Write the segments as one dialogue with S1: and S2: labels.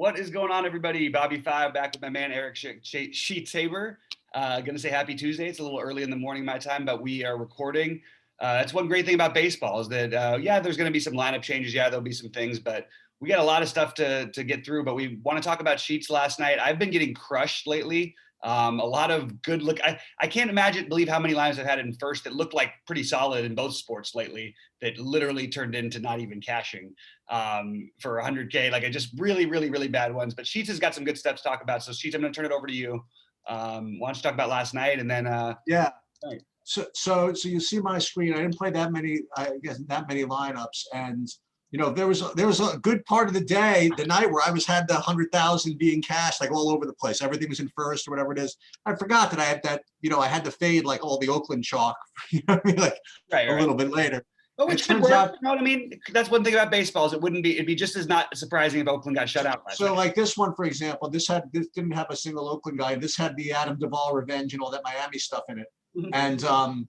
S1: What is going on, everybody? BobbyFi back with my man Eric Sheets Saber. Gonna say happy Tuesday. It's a little early in the morning my time, but we are recording. That's one great thing about baseball is that there's gonna be some lineup changes. Yeah, there'll be some things, but we got a lot of stuff to get through. But we want to talk about Sheets last night. I've been getting crushed lately. A lot of good look. I can't believe how many lines I've had in first that looked like pretty solid in both sports lately that literally turned into not even cashing for 100K. Like I just really, really, really bad ones. But Sheets has got some good stuff to talk about. So Sheets, I'm going to turn it over to you. Why don't you talk about last night and then
S2: yeah.
S1: Right.
S2: So you see my screen. I didn't play that many lineups, and there was a good part of the night where I had the 100,000 being cashed like all over the place. Everything was in first or whatever it is. I forgot that I had that. I had to fade like all the Oakland chalk. Like a little bit later.
S1: But which could work. You know what I mean? That's one thing about baseball is it'd be just as not surprising if Oakland got shut out last night.
S2: Like this one, for example, this didn't have a single Oakland guy. This had the Adam Duvall revenge and all that Miami stuff in it. Mm-hmm.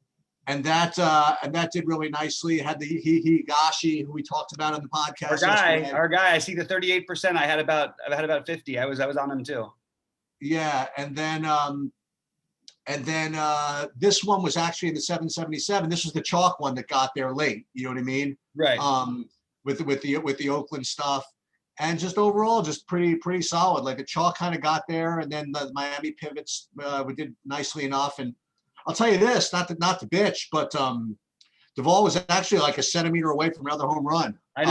S2: And that did really nicely. It had the Higashi, who we talked about on the podcast.
S1: Our guy. I see the 38%. I had about 50. I was on him too.
S2: Yeah, and then this one was actually in the 777. This was the chalk one that got there late. You know what I mean?
S1: Right.
S2: With the Oakland stuff, and just overall, just pretty solid. Like the chalk kind of got there, and then the Miami pivots we did nicely enough. And I'll tell you this, not to bitch, but Duvall was actually like a centimeter away from another home run.
S1: I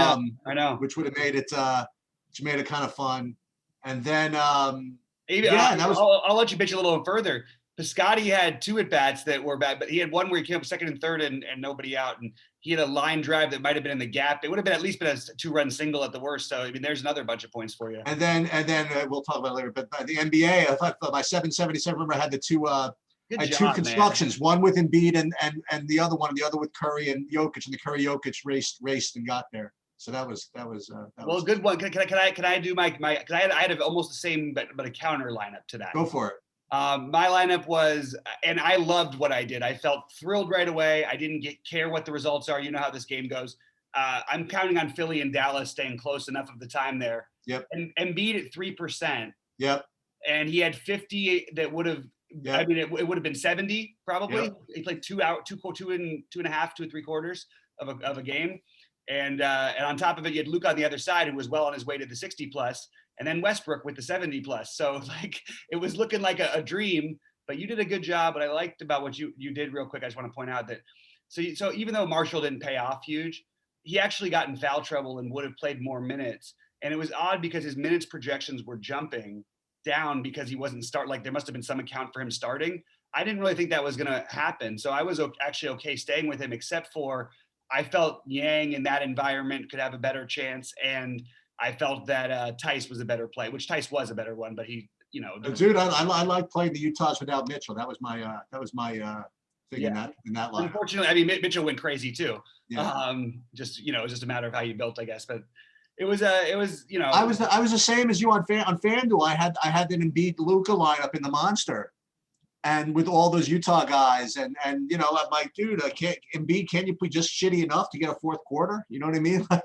S1: know.
S2: Which would have made it kind of fun. And then
S1: I'll let you bitch a little further. Piscotty had 2 at-bats that were bad, but he had one where he came up second and third and nobody out. And he had a line drive that might have been in the gap. It would have been at least been a 2-run single at the worst. So, I mean, there's another bunch of points for you.
S2: And then we'll talk about it later. But the NBA, I thought by 777, remember I had the two two constructions, man. One with Embiid and the other with Curry and Jokic, and the Curry Jokic raced and got there. So that was
S1: a good one. Can I do my because I had almost the same but a counter lineup to that.
S2: Go for it.
S1: My lineup was, and I loved what I did. I felt thrilled right away. I didn't care what the results are. You know how this game goes. I'm counting on Philly and Dallas staying close enough of the time there.
S2: Yep.
S1: And Embiid at 3%.
S2: Yep.
S1: And he had 50 that would have. Yep. I mean, it would have been 70 probably. Yep. He played 2 and 2.5, 2 3/4 of a game. And on top of it, you had Luka on the other side, who was well on his way to the 60+, and then Westbrook with the 70+. So like it was looking like a dream. But you did a good job. What I liked about what you did, real quick, I just want to point out that so even though Marshall didn't pay off huge, he actually got in foul trouble and would have played more minutes. And it was odd because his minutes projections were jumping down because he wasn't like there must have been some account for him starting. I didn't really think that was going to happen. So I was actually okay staying with him, except for I felt Yang in that environment could have a better chance, and I felt that Tice was a better play, which Tice was a better one, but he,
S2: dude, I like playing the Utahs without Mitchell. That was my thing in that line.
S1: Unfortunately, I mean Mitchell went crazy too.
S2: Yeah.
S1: It was just a matter of how you built, I guess. But it was I was
S2: the same as you on FanDuel. I had an Embiid Luka lineup in the monster. And with all those Utah guys, and I'm like, dude, Embiid, can you be just shitty enough to get a fourth quarter? You know what I mean? Like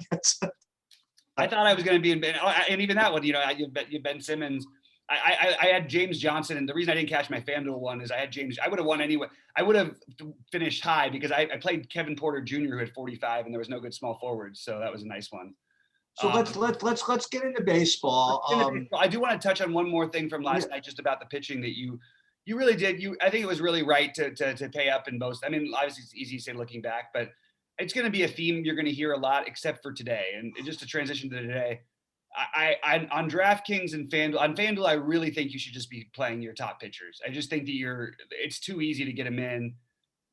S1: I thought I was going to be in, and even that one, you Ben Simmons. I had James Johnson, and the reason I didn't cash my FanDuel one is I had James. I would have won anyway. I would have finished high because I played Kevin Porter Jr., who had 45, and there was no good small forwards, so that was a nice one.
S2: So let's get into baseball.
S1: I do want to touch on one more thing from last night, just about the pitching that you really did. I think it was really right to pay up in both. I mean, obviously it's easy to say looking back, but it's going to be a theme you're going to hear a lot, except for today. And just to transition to today, I on DraftKings and FanDuel, I really think you should just be playing your top pitchers. I just think that it's too easy to get them in.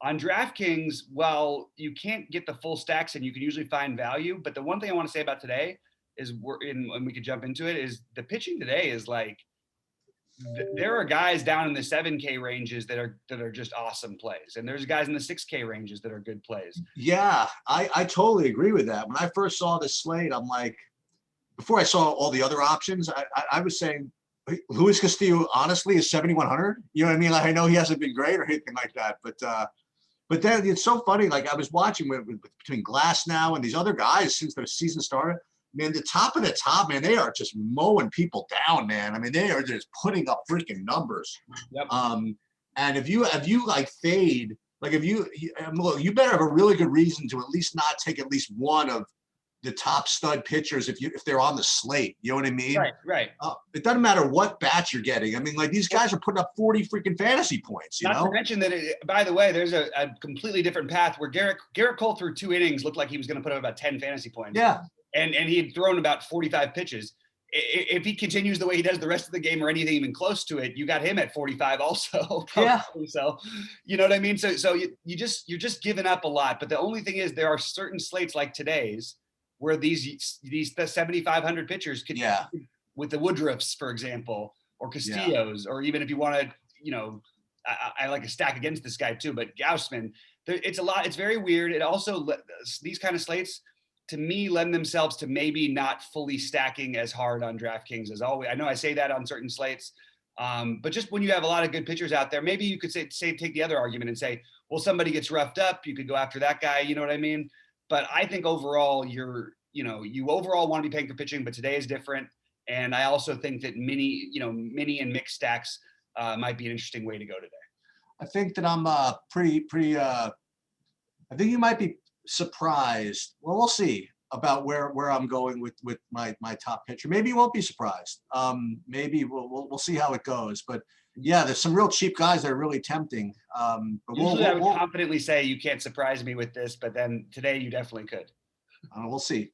S1: On DraftKings, well, you can't get the full stacks and you can usually find value. But the one thing I want to say about today is and we could jump into it, is the pitching today is like, there are guys down in the 7K ranges that are just awesome plays, and there's guys in the 6K ranges that are good plays.
S2: Yeah, I totally agree with that. When I first saw this slate, I'm like, before I saw all the other options, I was saying Luis Castillo honestly is 7,100. You know what I mean? Like, I know he hasn't been great or anything like that, but then it's so funny. Like I was watching with between Glass now and these other guys since the season started. man, the top of the top, man, they are just mowing people down, man. I mean, they are just putting up freaking numbers.
S1: Yep.
S2: And if you like fade, like look, you better have a really good reason to at least not take at least one of the top stud pitchers if they're on the slate. You know what I mean?
S1: Right.
S2: It doesn't matter what bat you're getting. I mean, like these guys are putting up 40 freaking fantasy points. You know.
S1: Not to mention that, by the way, there's a completely different path where Garrett Cole through 2 innings looked like he was going to put up about 10 fantasy points.
S2: Yeah.
S1: And he had thrown about 45 pitches. If he continues the way he does the rest of the game or anything even close to it, you got him at 45 also.
S2: Yeah.
S1: So, you know what I mean? So you're just giving up a lot. But the only thing is there are certain slates like today's where these 7,500 pitchers could, with the Woodruffs, for example, or Castillos, or even if you want to, you know, I like a stack against this guy too, but Gausman, it's a lot. It's very weird. It also, these kind of slates, to me, lend themselves to maybe not fully stacking as hard on DraftKings as always. I know I say that on certain slates, but just when you have a lot of good pitchers out there, maybe you could say take the other argument and say, well, somebody gets roughed up, you could go after that guy. You know what I mean? But I think overall, you overall want to be paying for pitching, but today is different. And I also think that mini and mixed stacks might be an interesting way to go today.
S2: I think that I'm pretty. I think you might be surprised. Well, we'll see about where I'm going with my top pitcher. Maybe you won't be surprised. Maybe we'll see how it goes. But yeah, there's some real cheap guys that are really tempting. But
S1: usually I would confidently say you can't surprise me with this, but then today you definitely could.
S2: We'll see.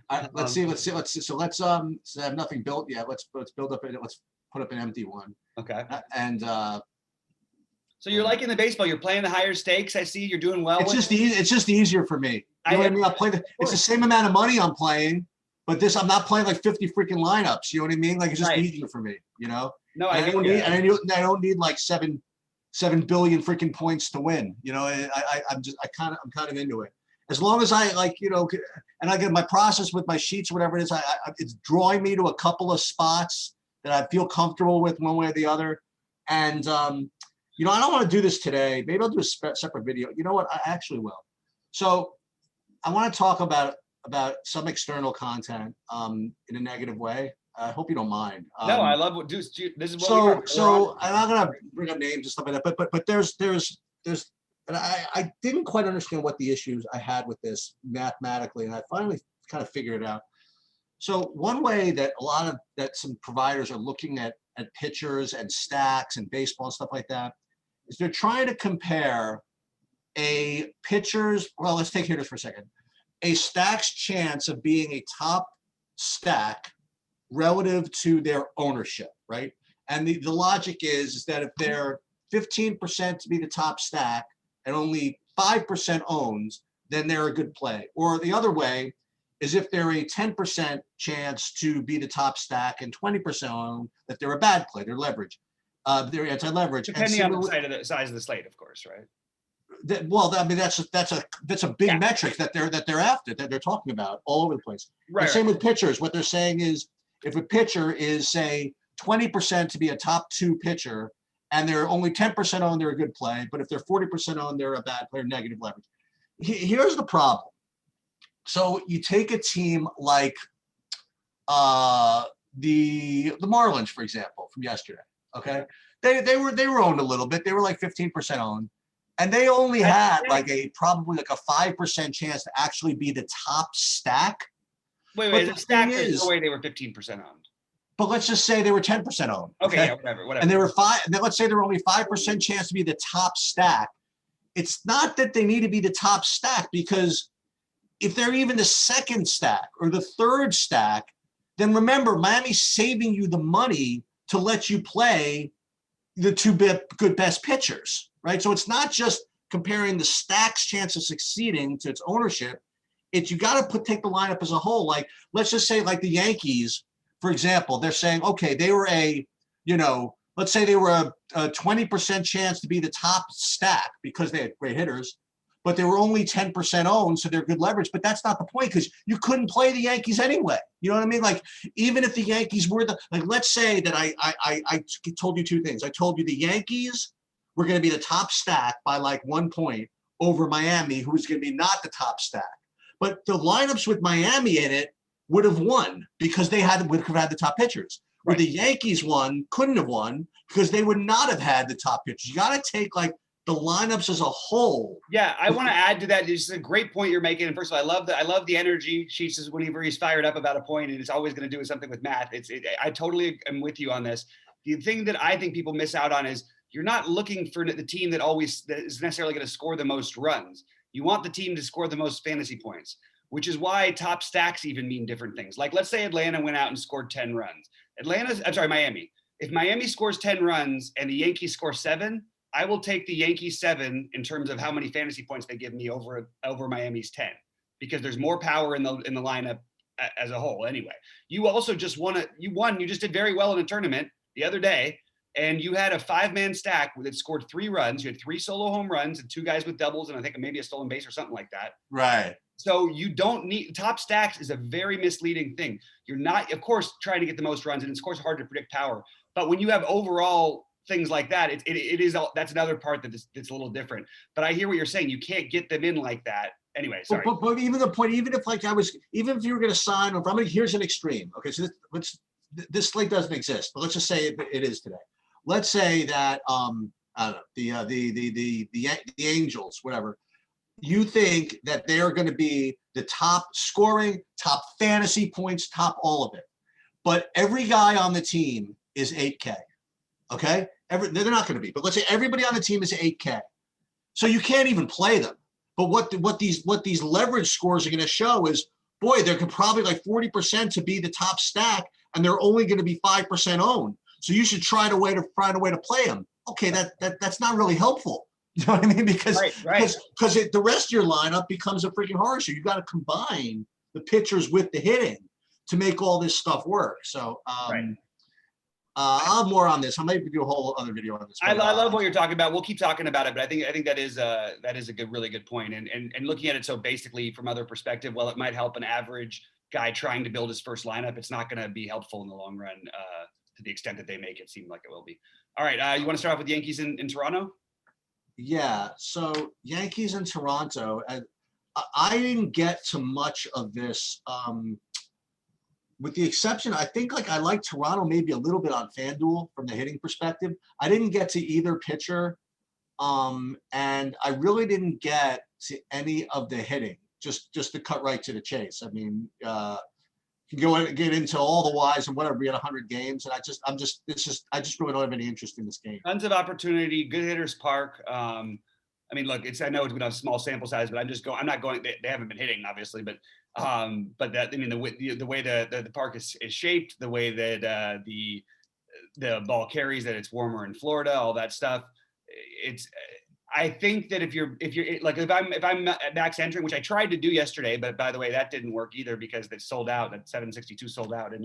S2: Let's see. So let's have nothing built yet. Let's build up. Let's put up an empty one.
S1: Okay.
S2: So
S1: you're liking the baseball. You're playing the higher stakes. I see you're doing well.
S2: It's just easy. It's just easier for me. You know what I mean? I play it's the same amount of money I'm playing, but I'm not playing like 50 freaking lineups. You know what I mean? Like it's just easier for me. You know?
S1: No,
S2: I don't need like 7 billion freaking points to win. You know, I'm kind of into it. As long as I like, you know, and I get my process with my sheets, whatever it is, it's drawing me to a couple of spots that I feel comfortable with one way or the other. And, you know, I don't want to do this today. Maybe I'll do a separate video. You know what? I actually will. So I want to talk about some external content in a negative way. I hope you don't mind.
S1: No, I love what this is.
S2: So I'm not gonna bring up names and stuff like that, but there's and I didn't quite understand what the issues I had with this mathematically, and I finally kind of figured it out. So one way that some providers are looking at pitchers and stacks and baseball and stuff like that is they're trying to compare a pitcher's, well, let's take here just for a second, a stack's chance of being a top stack relative to their ownership, right? And the logic is that if they're 15% to be the top stack and only 5% owns, then they're a good play. Or the other way is if they're a 10% chance to be the top stack and 20% own, that they're a bad play, they're leverage. They're anti-leverage.
S1: Depending on the size of the slate, of course, right?
S2: Well, I mean, that's a big metric that they're after, that they're talking about all over the place.
S1: Right.
S2: Same with pitchers. What they're saying is if a pitcher is, say, 20% to be a top 2 pitcher and they're only 10% owned, they're a good play. But if they're 40% owned, they're a bad player, negative leverage. Here's the problem. So you take a team like the Marlins, for example, from yesterday. Okay, they were owned a little bit. They were like 15% owned, and they only had probably a 5% chance to actually be the top stack.
S1: Wait, the stack is no way they were 15% owned.
S2: But let's just say they were 10% owned.
S1: Okay, yeah, whatever.
S2: And they were 5. And then let's say they're only 5% chance to be the top stack. It's not that they need to be the top stack, because if they're even the second stack or the third stack, then remember, Miami's saving you the money to let you play the 2 good best pitchers, right? So it's not just comparing the stack's chance of succeeding to its ownership. You got to take the lineup as a whole. Like, let's just say like the Yankees, for example, they're saying, okay, they were let's say they were a 20% chance to be the top stack because they had great hitters, but they were only 10% owned, so they're good leverage. But that's not the point, because you couldn't play the Yankees anyway. You know what I mean? Like, even if the Yankees were let's say that I told you 2 things. I told you the Yankees were going to be the top stack by like 1 point over Miami, who's going to be not the top stack. But the lineups with Miami in it would have won because would have had the top pitchers. Where
S1: Right.
S2: the Yankees couldn't have won because they would not have had the top pitchers. You got to take like the lineups as a whole.
S1: Yeah, I want to add to that. It's a great point you're making. And first of all, I love the energy. Sheets is whenever he's fired up about a point, and it's always going to do something with math. I totally am with you on this. The thing that I think people miss out on is you're not looking for the team that is necessarily going to score the most runs. You want the team to score the most fantasy points, which is why top stacks even mean different things. Like let's say Atlanta went out and scored 10 runs. Miami. If Miami scores 10 runs and the Yankees score 7, I will take the Yankees 7 in terms of how many fantasy points they give me over Miami's 10, because there's more power in the lineup as a whole. Anyway, you also just you just did very well in a tournament the other day, and you had a 5-man stack that scored 3 runs. You had 3 solo home runs and 2 guys with doubles, and I think maybe a stolen base or something like that.
S2: Right.
S1: So you don't need top stacks is a very misleading thing. You're not, of course, trying to get the most runs, and it's of course hard to predict power. But when you have overall things like that, that's another part that's a little different. But I hear what you're saying. You can't get them in like that. Anyway, sorry.
S2: But even the point, even if you were going to sign, here's an extreme. Okay, so this slate doesn't exist, but let's just say it is today. Let's say that I don't know, the Angels, whatever. You think that they're going to be the top scoring, top fantasy points, top all of it. But every guy on the team is 8K. Okay? They're not going to be. But let's say everybody on the team is 8K. So you can't even play them. But what these leverage scores are going to show is, boy, they're probably like 40% to be the top stack, and they're only going to be 5% owned. So you should find a way to play them. Okay, that's not really helpful. You know what I mean? Because the rest of your lineup becomes a freaking horror show. You got to combine the pitchers with the hitting to make all this stuff work. So I'll have more on this. I might do a whole other video on this.
S1: I love what you're talking about. We'll keep talking about it, but I think that is a really good point. And looking at it so basically from other perspective, while it might help an average guy trying to build his first lineup, it's not going to be helpful in the long run to the extent that they make it seem like it will be. All right, you want to start off with Yankees in Toronto?
S2: Yeah, so Yankees in Toronto, I didn't get to much of this, with the exception, I think I like Toronto maybe a little bit on FanDuel from the hitting perspective. I didn't get to either pitcher, and I really didn't get to any of the hitting, just to cut right to the chase. I mean, you can get into all the whys and whatever. We had 100 games, and I just really don't have any interest in this game.
S1: Tons of opportunity, good hitters park. I mean, look, I know it's been a small sample size, but I'm not going. They haven't been hitting, obviously, but that, I mean, the way the park is shaped, the way that the ball carries, that it's warmer in Florida, all that stuff. I think that if I'm max entering, which I tried to do yesterday, but by the way, that didn't work either because they sold out. That 762 sold out in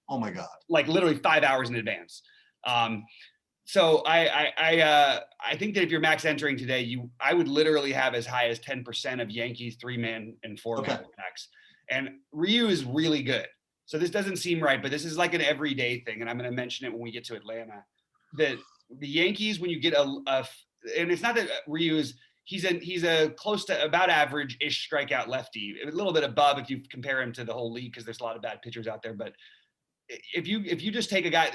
S2: oh my God,
S1: literally 5 hours in advance. So I think that if you're max entering today, I would literally have as high as 10% of Yankees 3-man and 4-man max. And Ryu is really good. So this doesn't seem right, but this is like an everyday thing. And I'm going to mention it when we get to Atlanta, that the Yankees, when you get and it's not that Ryu he's a close to about average-ish strikeout lefty, a little bit above if you compare him to the whole league, because there's a lot of bad pitchers out there. But if you just take a guy,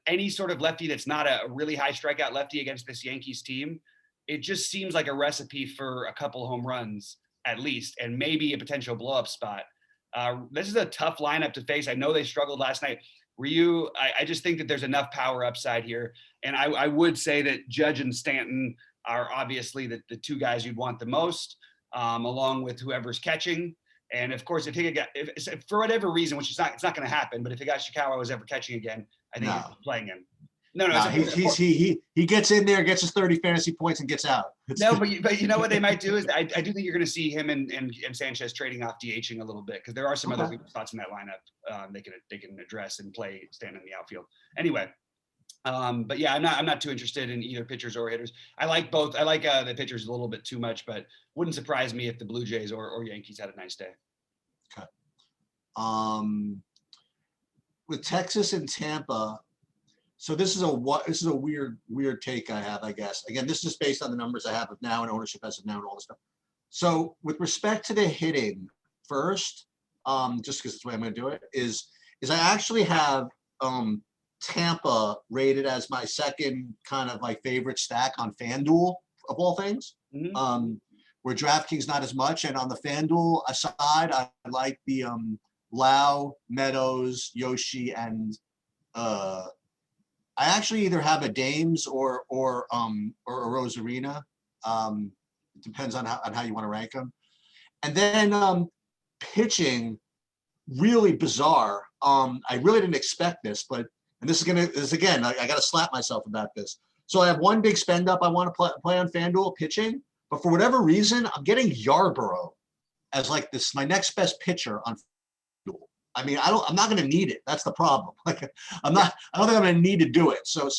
S1: any sort of lefty that's not a really high strikeout lefty against this Yankees team, it just seems like a recipe for a couple home runs at least, and maybe a potential blow-up spot. This is a tough lineup to face. I know they struggled last night. Ryu, I just think that there's enough power upside here. And I would say that Judge and Stanton are obviously the 2 guys you'd want the most, along with whoever's catching. And of course, if for whatever reason, which it's not going to happen, but if Higashikawa was ever catching again, I think he's playing him. No,
S2: he gets in there, gets his 30 fantasy points, and gets out.
S1: No, but you know what they might do is I do think you're going to see him and Sanchez trading off DHing a little bit, because there are some other spots in that lineup they can address and play stand in the outfield. Anyway, but yeah, I'm not too interested in either pitchers or hitters. I like both. I like the pitchers a little bit too much, but wouldn't surprise me if the Blue Jays or Yankees had a nice day.
S2: Okay. With Texas and Tampa. So this is a weird take I have, I guess. Again, this is just based on the numbers I have of now and ownership as of now and all this stuff. So with respect to the hitting, first, just because it's the way I'm going to do it, is I actually have Tampa rated as my second kind of my favorite stack on FanDuel of all things. Where DraftKings not as much, and on the FanDuel side, I like the Lau, Meadows, Yoshi, and I actually either have a Dames or a Rosarina. It depends on how you want to rank them. And then pitching, really bizarre. I really didn't expect this, but and this is again, I got to slap myself about this. So I have one big spend up I want to play on FanDuel pitching, but for whatever reason, I'm getting Yarborough as like this my next best pitcher on FanDuel. I mean, I'm not going to need it. That's the problem. Like I don't think I'm going to need to do it. So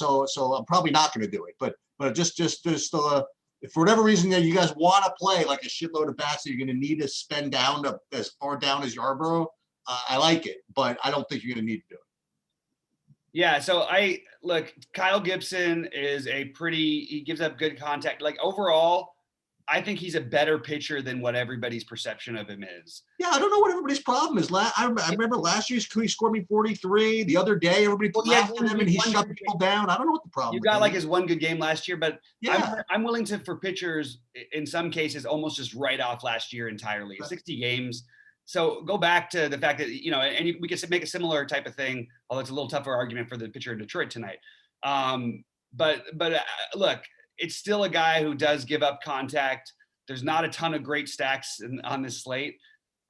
S2: I'm probably not going to do it. But just if for whatever reason that you guys want to play like a shitload of bats that you're going to need to spend down to as far down as Yarborough, I like it, but I don't think you're going to need to do it.
S1: Yeah, so look, Kyle Gibson is he gives up good contact. Like overall, I think he's a better pitcher than what everybody's perception of him is.
S2: Yeah, I don't know what everybody's problem is. I remember last year he scored me 43. The other day, everybody laughed at him and he shut people down. I don't know what the problem is.
S1: You got like his one good game last year, but
S2: yeah.
S1: I'm willing to, for pitchers, in some cases, almost just write off last year entirely. 60 games. So go back to the fact that, and we could make a similar type of thing, although it's a little tougher argument for the pitcher in Detroit tonight. But look, it's still a guy who does give up contact. There's not a ton of great stacks on this slate.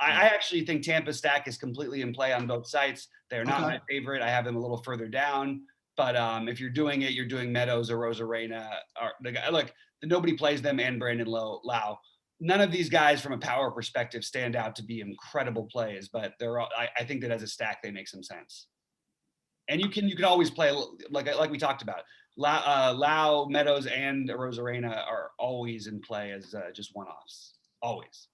S1: I actually think Tampa Stack is completely in play on both sites. They're not my favorite. I have them a little further down. But if you're doing it, you're doing Meadows or Rosarena. Or the guy. Look, nobody plays them and Brandon Lau. None of these guys from a power perspective stand out to be incredible plays, but they're all, I think that as a stack, they make some sense. And you can always play like we talked about. Lau, Meadows, and Rosarena are always in play as just one-offs. Always.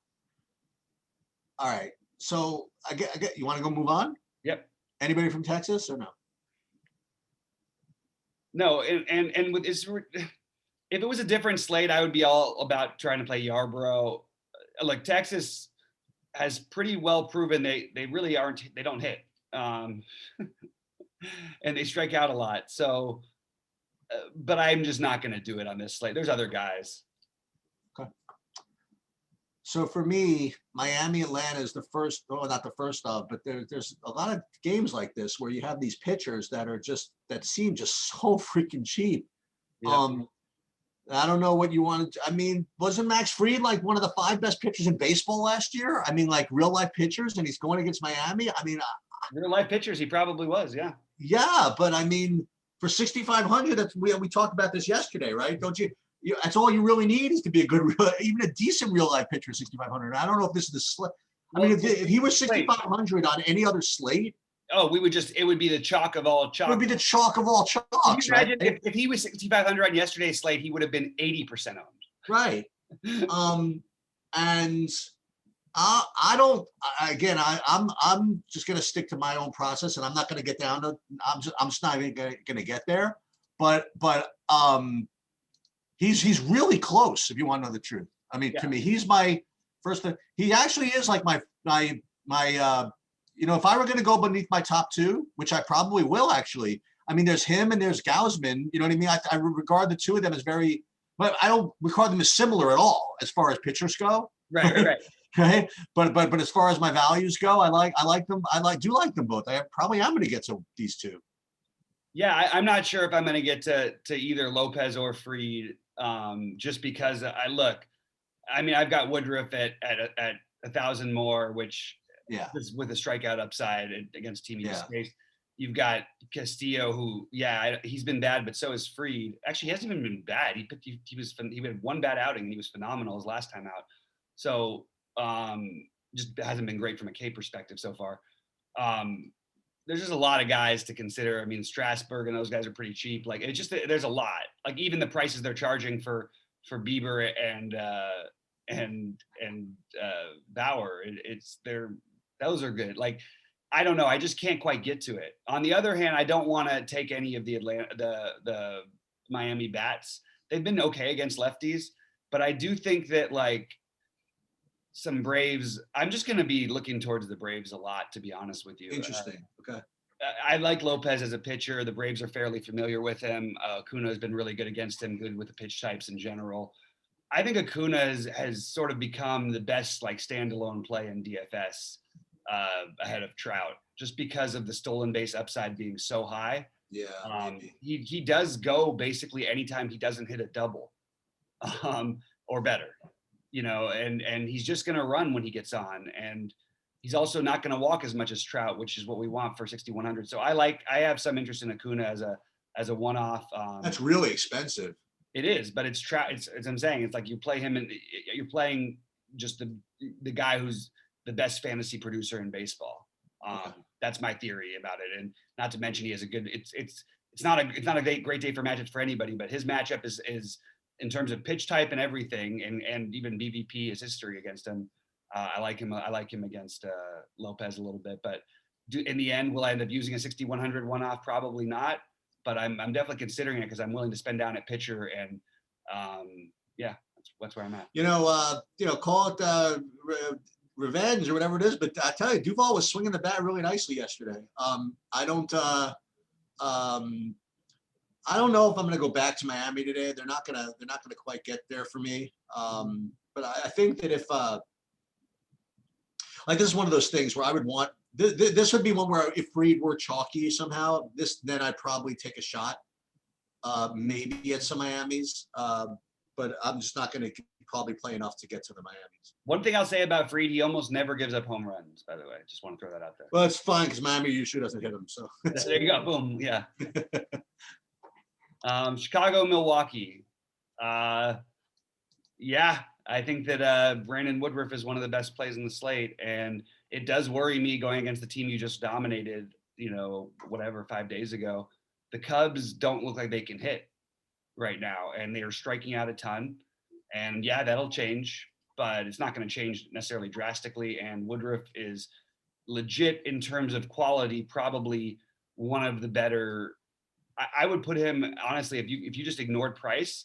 S2: All right. So I get you want to go move on?
S1: Yep.
S2: Anybody from Texas or no?
S1: No, and with this, if it was a different slate, I would be all about trying to play Yarborough. Like Texas has pretty well proven they really aren't. They don't hit, and they strike out a lot. So, but I'm just not going to do it on this slate. There's other guys.
S2: Okay. So for me, Miami, Atlanta is the first. Oh, not the first of, but there's a lot of games like this where you have these pitchers that seem just so freaking cheap. Yep. I don't know what you wanted. I mean, wasn't Max Fried like one of the 5 best pitchers in baseball last year? I mean, like real life pitchers, and he's going against Miami. I mean,
S1: real life pitchers, he probably was, yeah.
S2: Yeah, but I mean, for 6,500, that's we talked about this yesterday, right? Don't you? That's all you really need is to be a good, even a decent real life pitcher. 6,500. I don't know if this is the slate. I mean, if he was 6,500 on any other slate.
S1: Oh, it would be the chalk of all chalk.
S2: It would be the chalk of all chalks.
S1: Can you imagine if he was 6,500 on yesterday's slate, he would have been 80% owned. Right.
S2: And I don't. Again, I'm just going to stick to my own process, and I'm not going to get down to. I'm just not even going to get there. But he's really close. If you want to know the truth, I mean, to me, he's my first. He actually is like my. If I were going to go beneath my top 2, which I probably will actually, I mean, there's him and there's Gausman, you know what I mean? I regard the two of them as but I don't regard them as similar at all as far as pitchers go.
S1: Right.
S2: Okay. But as far as my values go, I like them. Do like them both. I probably am going to get to these two.
S1: Yeah. I'm not sure if I'm going to get to either Lopez or Fried, just because I've got Woodruff at 1,000 more, which, with a strikeout upside against Team East Space. You've got Castillo, who, he's been bad, but so is Fried. Actually, he hasn't even been bad. He had one bad outing, and he was phenomenal his last time out. So just hasn't been great from a K perspective so far. There's just a lot of guys to consider. I mean, Strasburg and those guys are pretty cheap. Like it's just there's a lot. Like even the prices they're charging for Bieber and Bauer, those are good. Like, I don't know. I just can't quite get to it. On the other hand, I don't want to take any of the Miami bats. They've been okay against lefties, but I do think that some Braves. I'm just going to be looking towards the Braves a lot, to be honest with you.
S2: Interesting. Okay.
S1: I like Lopez as a pitcher. The Braves are fairly familiar with him. Acuna has been really good against him, good with the pitch types in general. I think Acuna has sort of become the best like standalone play in DFS ahead of Trout, just because of the stolen base upside being so high.
S2: Yeah.
S1: He does go basically anytime he doesn't hit a double or better, and he's just going to run when he gets on. And he's also not going to walk as much as Trout, which is what we want for 6,100. So I have some interest in Acuna as a one-off.
S2: That's really expensive.
S1: It is, but it's Trout. It's I'm saying, it's like you play him and you're playing just the guy who's the best fantasy producer in baseball.
S2: Okay.
S1: That's my theory about it. And not to mention, he has a good. It's not a great day for matchups for anybody, but his matchup is in terms of pitch type and everything, and even BVP, his history against him. I like him against Lopez a little bit, but in the end, will I end up using a 6,100 one-off? Probably not, but I'm definitely considering it because I'm willing to spend down at pitcher, and yeah, that's where I'm at.
S2: Call it revenge or whatever it is, but I tell you, Duvall was swinging the bat really nicely yesterday. I don't know if I'm going to go back to Miami today. They're not going to quite get there for me. But I think that if like this is one of those things where I would want this would be one where if Fried were chalky somehow, then I'd probably take a shot, maybe at some Miamis. But I'm just not going to probably play enough to get to the Miamis.
S1: One thing I'll say about Fried, he almost never gives up home runs, by the way. Just want to throw that out there.
S2: Well, it's fine because Miami usually doesn't hit them. So
S1: there you go. Boom. Yeah. Chicago, Milwaukee. Yeah, I think that Brandon Woodruff is one of the best plays in the slate, and it does worry me going against the team you just dominated, 5 days ago. The Cubs don't look like they can hit right now, and they are striking out a ton. And yeah, that'll change, but it's not going to change necessarily drastically. And Woodruff is legit in terms of quality, probably one of the better. I would put him, honestly, if you just ignored price,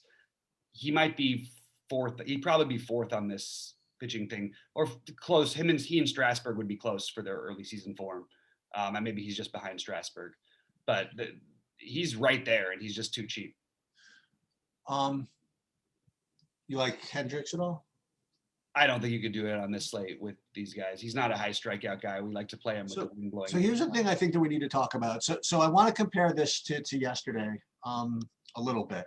S1: he might be fourth. He'd probably be fourth on this pitching thing, or close. He and Strasburg would be close for their early season form. And maybe he's just behind Strasburg, but he's right there, and he's just too cheap.
S2: You like Hendricks at all?
S1: I don't think you could do it on this slate with these guys. He's not a high strikeout guy. We like to play him with the wind blowing.
S2: So here's the thing I think that we need to talk about. So I want to compare this to yesterday a little bit.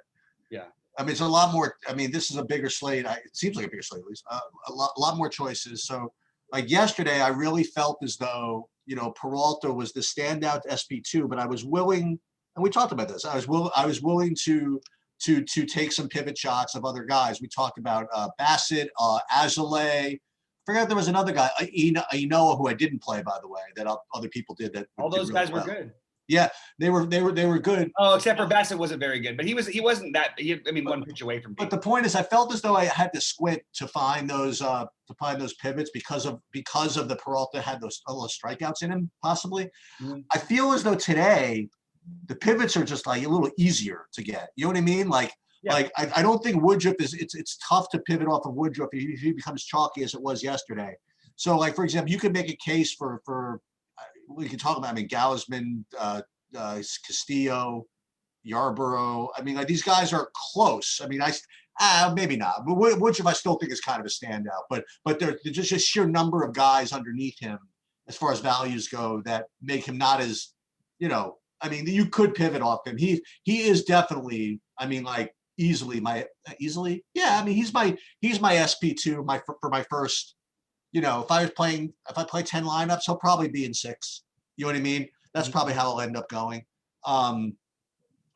S1: Yeah.
S2: I mean, it's a lot more. I mean, this is a bigger slate. It seems like a bigger slate, at least. A lot more choices. So like yesterday, I really felt as though, Peralta was the standout SP2, but I was willing, and we talked about this. I was willing to take some pivot shots of other guys. We talked about Bassett, Azalea. Forgot there was another guy, Inoa, who I didn't play, by the way, that other people did. That
S1: all those
S2: really
S1: guys
S2: well.
S1: were good.
S2: Yeah, they were good.
S1: Oh, except for Bassett wasn't very good, but he wasn't that. One pitch away from.
S2: But the point is, I felt as though I had to squint to find those pivots because of the Peralta had those strikeouts in him, possibly. Mm-hmm. I feel as though today the pivots are just like a little easier to get. You know what I mean? Like I don't think Woodruff it's tough to pivot off of Woodruff if he becomes chalky as it was yesterday. So like, for example, you could make a case for we can talk about, Gausman, Castillo, Yarborough. I mean, like these guys are close. I mean, maybe not, but Woodruff I still think is kind of a standout, but they're just a sheer number of guys underneath him as far as values go that make him not as, you could pivot off him. He is definitely, easily. Yeah. He's my SP2, for my first, if I play 10 lineups, he'll probably be in 6. You know what I mean? That's probably how I'll end up going. And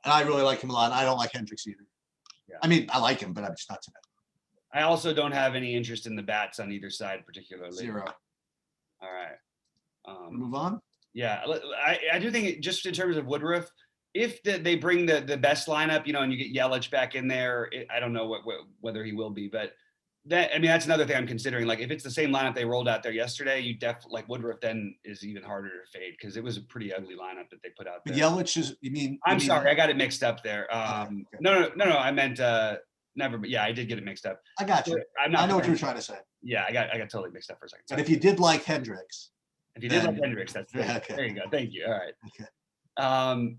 S2: I really like him a lot. And I don't like Hendricks either. Yeah. I like him, but I'm just not today.
S1: I also don't have any interest in the bats on either side, particularly.
S2: 0.
S1: All right.
S2: Move on.
S1: Yeah, I do think just in terms of Woodruff, if they bring the best lineup, and you get Yelich back in there, I don't know whether he will be, but that's another thing I'm considering. Like if it's the same lineup they rolled out there yesterday, you like Woodruff then is even harder to fade because it was a pretty ugly lineup that they put out there.
S2: But Yelich is,
S1: I'm sorry, I got it mixed up there. No, I meant Never, but yeah, I did get it mixed up.
S2: I got you.
S1: I'm not.
S2: I know what you were trying to say.
S1: Yeah, I got totally mixed up for a second.
S2: But if you did like Hendricks,
S1: if you did like Hendricks, that's
S2: yeah, okay.
S1: There you go. Thank you. All right.
S2: Okay.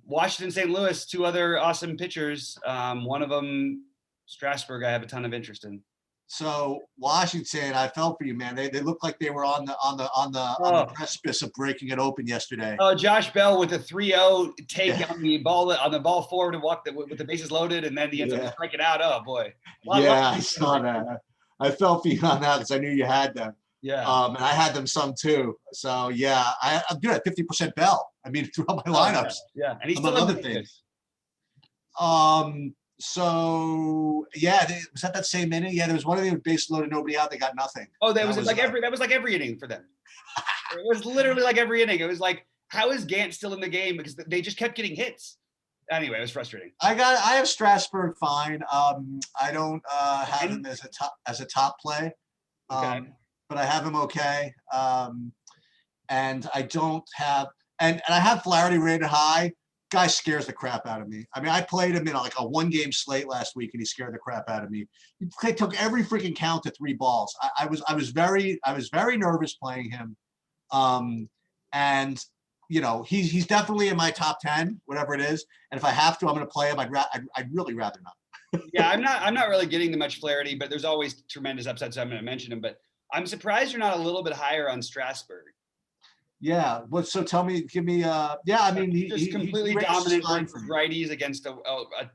S1: Washington, St. Louis, two other awesome pitchers. One of them, Strasburg, I have a ton of interest in.
S2: So Washington, I felt for you, man. They looked like they were on the precipice of breaking it open yesterday.
S1: Oh, Josh Bell with a 3-0 take on the ball forward and walk with the bases loaded, and then he ends up striking out. Oh boy.
S2: I saw that. I felt for you on that because I knew you had them.
S1: Yeah.
S2: And I had them some too. So yeah, I'm good at 50% Bell. I mean, throughout my lineups.
S1: Yeah. And he's still
S2: other things. So yeah, was that same inning? Yeah, there was one of them base loaded, nobody out. They got nothing.
S1: Oh, that was like every inning for them. It was literally like every inning. It was like, how is Gant still in the game? Because they just kept getting hits. Anyway, it was frustrating.
S2: I have Strasburg fine. I don't have him as a top play.
S1: Okay.
S2: But I have him okay. And I don't have and I have Flaherty rated high. Guy scares the crap out of me. I mean, I played him in like a 1-game slate last week, and he scared the crap out of me. He took every freaking count to 3 balls. I was very nervous playing him. And you know, he's definitely in my top 10, whatever it is. And if I have to, I'm going to play him. I'd really rather not.
S1: Yeah, I'm not really getting the much Flaherty, but there's always tremendous upside, so I'm going to mention him. But I'm surprised you're not a little bit higher on Strasburg.
S2: Yeah. Well, so tell me, give me. Yeah, I mean,
S1: he's completely dominant for righties against a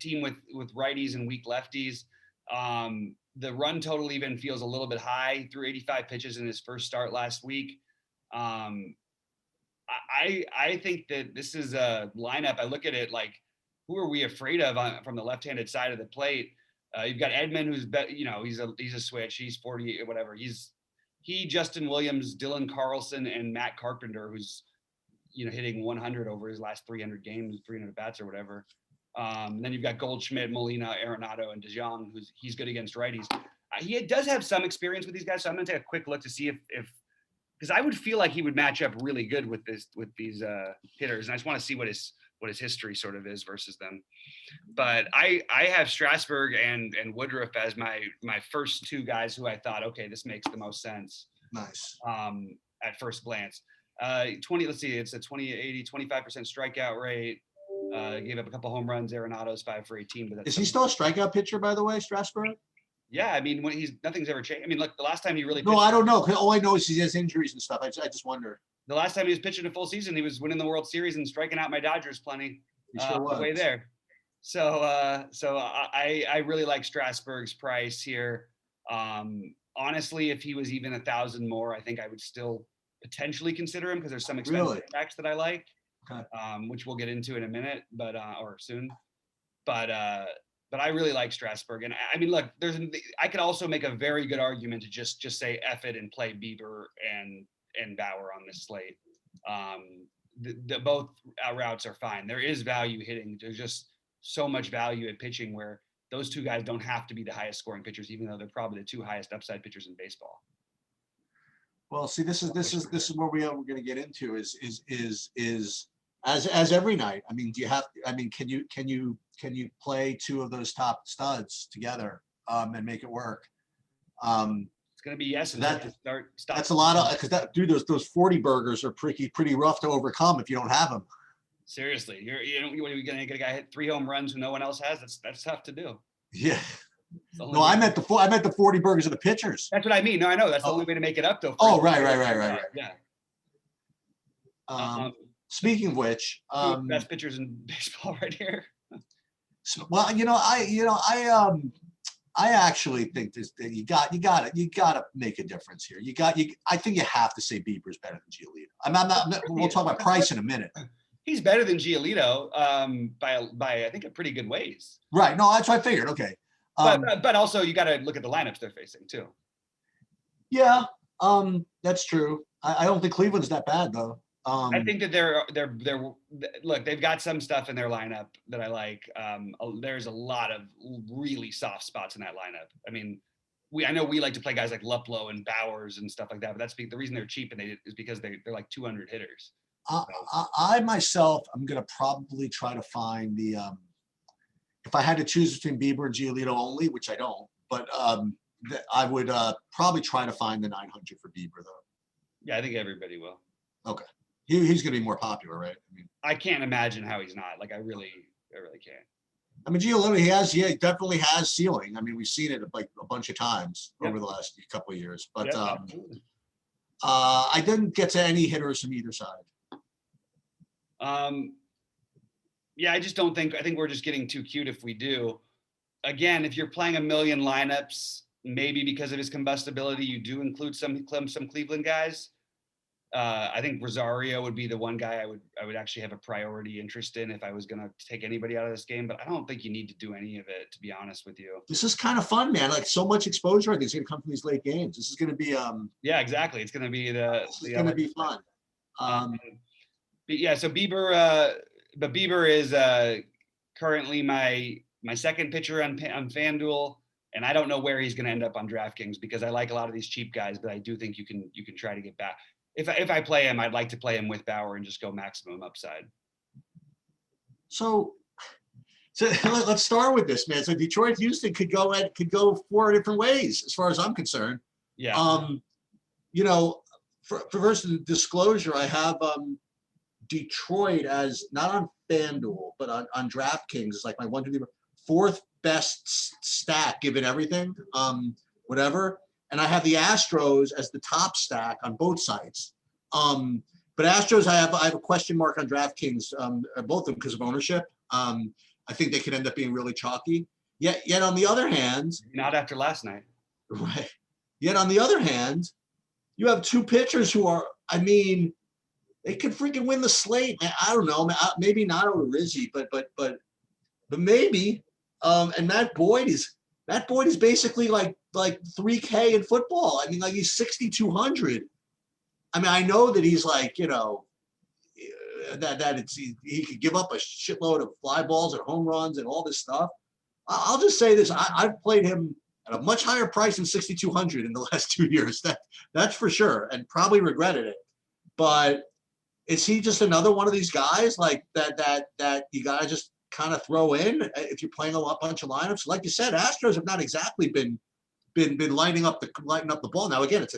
S1: team with righties and weak lefties. The run total even feels a little bit high through 85 pitches in his first start last week. I think that this is a lineup. I look at it like, who are we afraid of from the left-handed side of the plate? You've got Edman, who's he's a switch. He's 40, whatever. Justin Williams, Dylan Carlson, and Matt Carpenter, who's hitting 100 over his last 300 games, 300 bats or whatever. And then you've got Goldschmidt, Molina, Arenado, and DeJong, he's good against righties. He does have some experience with these guys, so I'm going to take a quick look to see if because I would feel like he would match up really good with these hitters, and I just want to see what his history sort of is versus them. But I have Strasburg and Woodruff as my first 2 guys who I thought, okay, this makes the most sense.
S2: Nice.
S1: At first glance. Let's see, it's a 25% strikeout rate. Gave up a couple home runs. Arenado's 5 for 18. But
S2: is he still a strikeout pitcher, by the way, Strasburg?
S1: Yeah, I mean, nothing's ever changed. I mean, look, the last time he really pitched,
S2: no, I don't know. All I know is he has injuries and stuff. I just wonder.
S1: The last time he was pitching a full season, he was winning the World Series and striking out my Dodgers plenty.
S2: He sure was.
S1: The way there. So I really like Strasburg's price here. Honestly, if he was even 1,000 more, I think I would still potentially consider him because there's some expensive backs that I like, which we'll get into in a minute, but or soon. But I really like Strasburg, and I mean, look, I could also make a very good argument to just say F it and play Bieber and Bauer on this slate. Both routes are fine. There is value hitting. There's just so much value at pitching where those 2 guys don't have to be the highest scoring pitchers, even though they're probably the 2 highest upside pitchers in baseball.
S2: Well, see, this is where we're going to get into is as every night. I mean, can you play 2 of those top studs together and make it work?
S1: It's going to be yes. And
S2: that's a lot of because those 40 burgers are pretty rough to overcome if you don't have them.
S1: Seriously, you're going to get a guy hit 3 home runs who no one else has. That's tough to do.
S2: Yeah. No, I meant the 40 burgers of the pitchers.
S1: That's what I mean. No, I know that's the only way to make it up, though.
S2: Oh, right.
S1: Yeah.
S2: Speaking of which,
S1: best pitchers in baseball right here.
S2: Well, I actually think that you got to make a difference here. I think you have to say Bieber's better than Giolito. I'm not. We'll talk about price in a minute.
S1: He's better than Giolito by I think a pretty good ways.
S2: Right. No, that's what I figured. Okay.
S1: But also you got to look at the lineups they're facing too.
S2: Yeah. That's true. I don't think Cleveland's that bad though.
S1: I think that they're look, they've got some stuff in their lineup that I like. There's a lot of really soft spots in that lineup. I mean, I know we like to play guys like Luplow and Bowers and stuff like that, but that's the reason they're cheap is because they're like 200 hitters.
S2: I myself, I'm going to probably try to find if I had to choose between Bieber and Giolito only, which I don't, but I would probably try to find the 900 for Bieber though.
S1: Yeah, I think everybody will.
S2: Okay. He's going to be more popular, right? I mean,
S1: I can't imagine how he's not. Like, I really can't.
S2: I mean, Giolito, he definitely has ceiling. I mean, we've seen it like a bunch of times over the last couple of years, but I didn't get to any hitters from either side.
S1: Yeah, I just don't think, I think we're just getting too cute if we do. Again, if you're playing a million lineups, maybe because of his combustibility, you do include some Cleveland guys. I think Rosario would be the one guy I would actually have a priority interest in if I was going to take anybody out of this game, but I don't think you need to do any of it, to be honest with you.
S2: This is kind of fun, man. Like so much exposure I think is going to come from these late games. This is going to be
S1: yeah, exactly. It's going to be
S2: it's going to be fun.
S1: But yeah, so Bieber is currently my second pitcher on FanDuel, and I don't know where he's going to end up on DraftKings because I like a lot of these cheap guys, but I do think you can try to get back. If I play him, I'd like to play him with Bauer and just go maximum upside. So
S2: let's start with this, man. So Detroit, Houston could go 4 different ways as far as I'm concerned.
S1: Yeah.
S2: You know, for versus disclosure, I have Detroit as not on FanDuel, but on DraftKings. It's like my 4th best stack given everything, whatever. And I have the Astros as the top stack on both sites. But Astros, I have a question mark on DraftKings, both of them because of ownership. I think they could end up being really chalky. Yet on the other hand,
S1: not after last night,
S2: right? Yet on the other hand, you have 2 pitchers who are, I mean, they could freaking win the slate. I don't know, maybe not over Rizzi, but maybe. And Matt Boyd is basically like 3K in football. I mean, like he's 6,200. I mean, I know that he's like, you know, that he could give up a shitload of fly balls and home runs and all this stuff. I'll just say this: I've played him at a much higher price than 6,200 in the last 2 years. That's for sure, and probably regretted it. But is he just another one of these guys like that you gotta just kind of throw in if you're playing a bunch of lineups? Like you said, Astros have not exactly been lighting up the ball. Now again, it's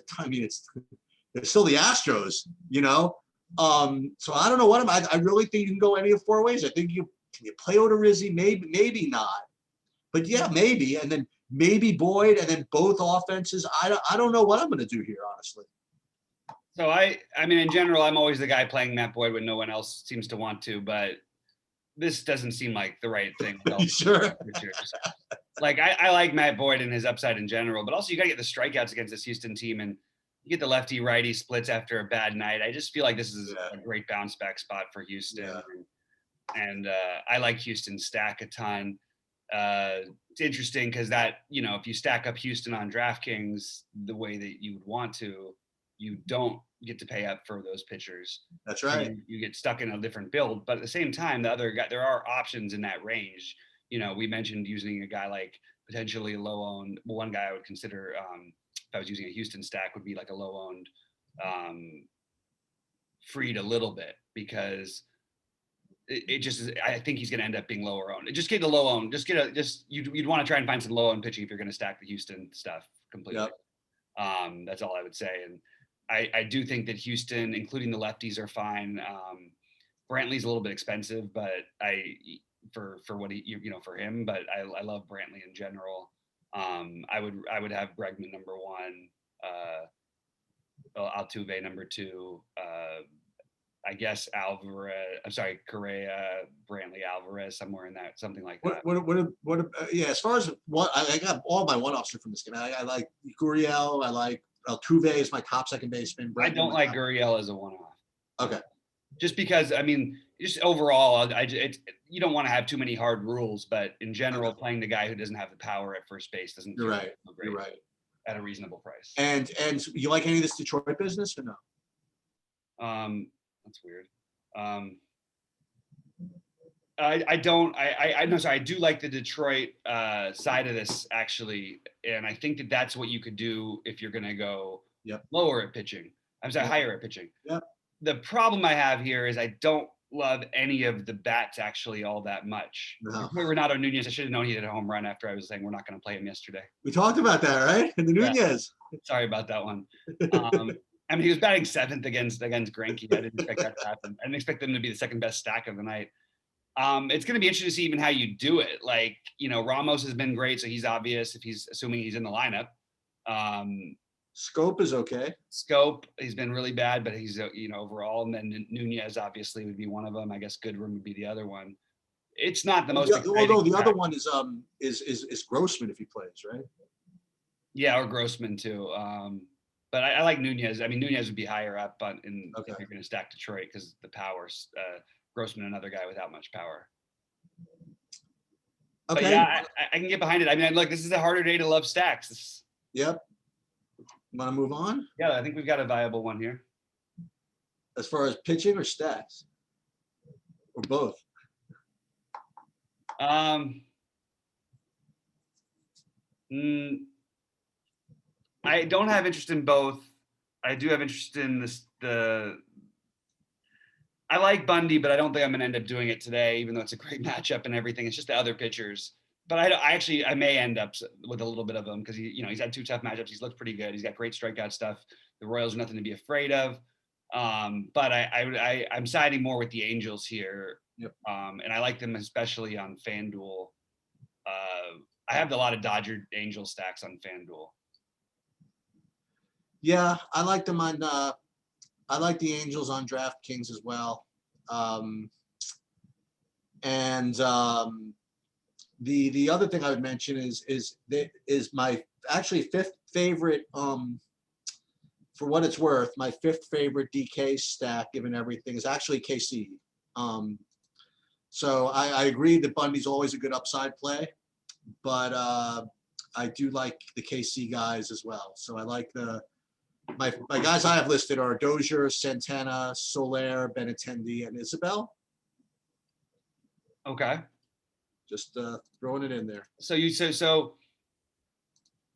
S2: still the Astros, you know. So I don't know what I really think you can go any of 4 ways. I think can you play Odorizzi? Maybe not, but yeah, maybe, and then maybe Boyd, and then both offenses. I don't know what I'm going to do here, honestly.
S1: So I mean, in general, I'm always the guy playing Matt Boyd when no one else seems to want to, but this doesn't seem like the right thing.
S2: Sure.
S1: Like I like Matt Boyd and his upside in general, but also you got to get the strikeouts against this Houston team, and you get the lefty righty splits after a bad night. I just feel like this is a great bounce back spot for Houston, and I like Houston's stack a ton. It's interesting because that, you know, if you stack up Houston on DraftKings the way that you would want to, you don't get to pay up for those pitchers.
S2: That's right.
S1: You get stuck in a different build, but at the same time, the other guy, there are options in that range. You know, we mentioned using a guy like potentially low owned. Well, one guy I would consider if I was using a Houston stack would be like a low owned Freed a little bit, because it just is, I think he's going to end up being lower owned. Just get a low owned. You'd want to try and find some low owned pitching if you're going to stack the Houston stuff completely. Yep. That's all I would say. And I do think that Houston, including the lefties, are fine. Brantley's a little bit expensive, but for what he, you know, for him, but I love Brantley in general. I would have Bregman number 1, Altuve number 2, I guess Correa, Brantley, Alvarez, somewhere in that, something like that.
S2: Yeah, as far as what I got all my one offs from this game. I like Gurriel. I like Altuve is my top second baseman.
S1: I don't like Gurriel as a one-off.
S2: Okay.
S1: Just because, I mean, just overall, you don't want to have too many hard rules, but in general, playing the guy who doesn't have the power at first base doesn't.
S2: You're right.
S1: You're right. At a reasonable price.
S2: And you like any of this Detroit business or
S1: no? That's weird. I don't. No, sorry. I do like the Detroit side of this actually, and I think that that's what you could do if you're going to go lower at pitching. I'm sorry, higher at pitching.
S2: Yeah.
S1: The problem I have here is I don't love any of the bats actually all that much.
S2: No.
S1: Renato Nunez, I should have known he hit a home run after I was saying we're not going to play him yesterday.
S2: We talked about that, right? And the
S1: Yeah.
S2: Nunez.
S1: Sorry about that one. I mean, he was batting 7th against Greinke. I didn't expect that to happen. I didn't expect them to be the second best stack of the night. It's going to be interesting to see even how you do it. Like, you know, Ramos has been great, so he's obvious if he's assuming he's in the lineup.
S2: Scope is okay.
S1: Scope, he's been really bad, but he's, you know, overall. And then Nunez obviously would be one of them. I guess Goodrum would be the other one. It's not the most.
S2: Although the other one is Grossman if he plays, right?
S1: Yeah, or Grossman too. But I like Nunez. I mean, Nunez would be higher up, but if you're going to stack Detroit because the powers. Grossman, another guy without much power.
S2: Okay.
S1: But yeah, I can get behind it. I mean, look, this is a harder day to love stacks.
S2: Yep. Want to move on?
S1: Yeah, I think we've got a viable one here.
S2: As far as pitching or stacks? Or both?
S1: I don't have interest in both. I do have interest in I like Bundy, but I don't think I'm going to end up doing it today, even though it's a great matchup and everything. It's just the other pitchers. But I may end up with a little bit of him because he's had 2 tough matchups. He's looked pretty good. He's got great strikeout stuff. The Royals are nothing to be afraid of. But I'm siding more with the Angels here.
S2: Yep.
S1: And I like them especially on FanDuel. I have a lot of Dodger Angel stacks on FanDuel.
S2: Yeah, I like them on. I like the Angels on DraftKings as well. The other thing I would mention is my actually 5th favorite. For what it's worth, my 5th favorite DK stack, given everything, is actually KC. So I agree that Bundy's always a good upside play, but I do like the KC guys as well. So I like my guys I have listed are Dozier, Santana, Soler, Benintendi, and Isabel.
S1: Okay.
S2: Just throwing it in there.
S1: So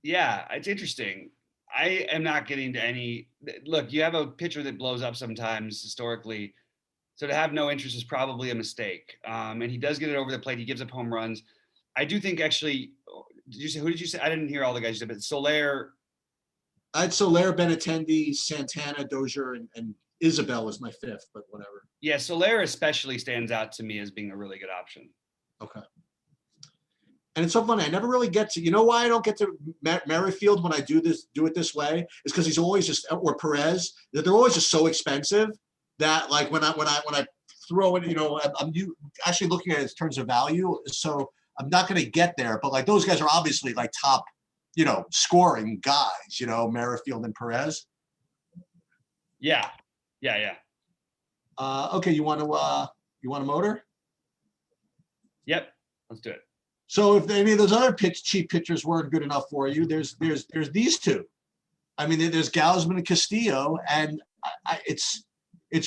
S1: yeah, it's interesting. I am not getting to any. Look, you have a pitcher that blows up sometimes historically, so to have no interest is probably a mistake. And he does get it over the plate. He gives up home runs. I do think actually. Who did you say? I didn't hear all the guys you said, but Soler.
S2: I had Soler, Benintendi, Santana, Dozier, and Isabel was my 5th, but whatever.
S1: Yeah, Soler especially stands out to me as being a really good option.
S2: Okay. And it's so funny. I never really get to. You know why I don't get to Merrifield when I do it this way? Is because he's always just, or Perez. That they're always just so expensive that like when I throw it, I'm actually looking at it in terms of value. So I'm not going to get there. But like those guys are obviously like top, scoring guys. Merrifield and Perez.
S1: Yeah.
S2: Okay, you want a motor?
S1: Yep, let's do it.
S2: So if any of those other cheap pitchers weren't good enough for you, there's these 2. I mean, there's Gausman and Castillo, and it's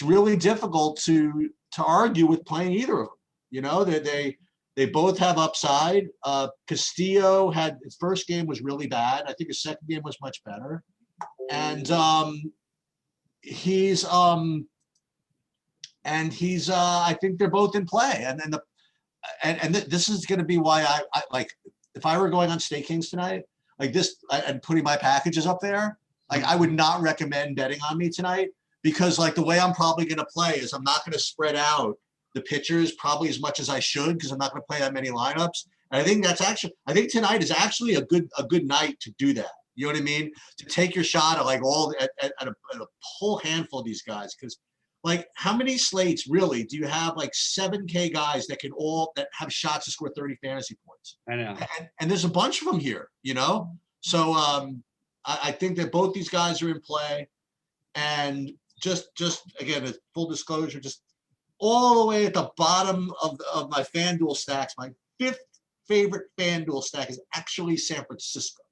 S2: really difficult to argue with playing either of them. They both have upside. Castillo his first game was really bad. I think his second game was much better, and he's I think they're both in play, and this is going to be why I like if I were going on Stake Kings tonight, like this, and putting my packages up there, like I would not recommend betting on me tonight because like the way I'm probably going to play is I'm not going to spread out the pitchers probably as much as I should because I'm not going to play that many lineups. And I think tonight is actually a good night to do that. You know what I mean? To take your shot at like at a whole handful of these guys because. Like, how many slates really do you have? Like 7K guys that have shots to score 30 fantasy points.
S1: I know,
S2: and there's a bunch of them here. So I think that both these guys are in play, and just again, a full disclosure, just all the way at the bottom of my FanDuel stacks, my 5th favorite FanDuel stack is actually San Francisco.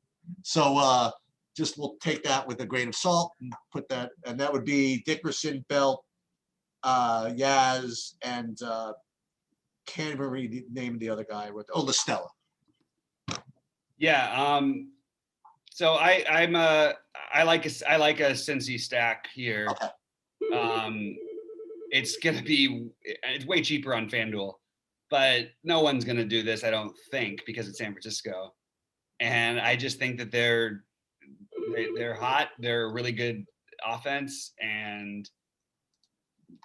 S2: So just we'll take that with a grain of salt and put that, and that would be Dickerson, Belt. Yaz, and can't even read the name of the other guy. LaStella.
S1: Yeah. So I like a Cincy stack here.
S2: Okay.
S1: it's way cheaper on FanDuel, but no one's going to do this, I don't think, because it's San Francisco. And I just think that they're hot. They're a really good offense, and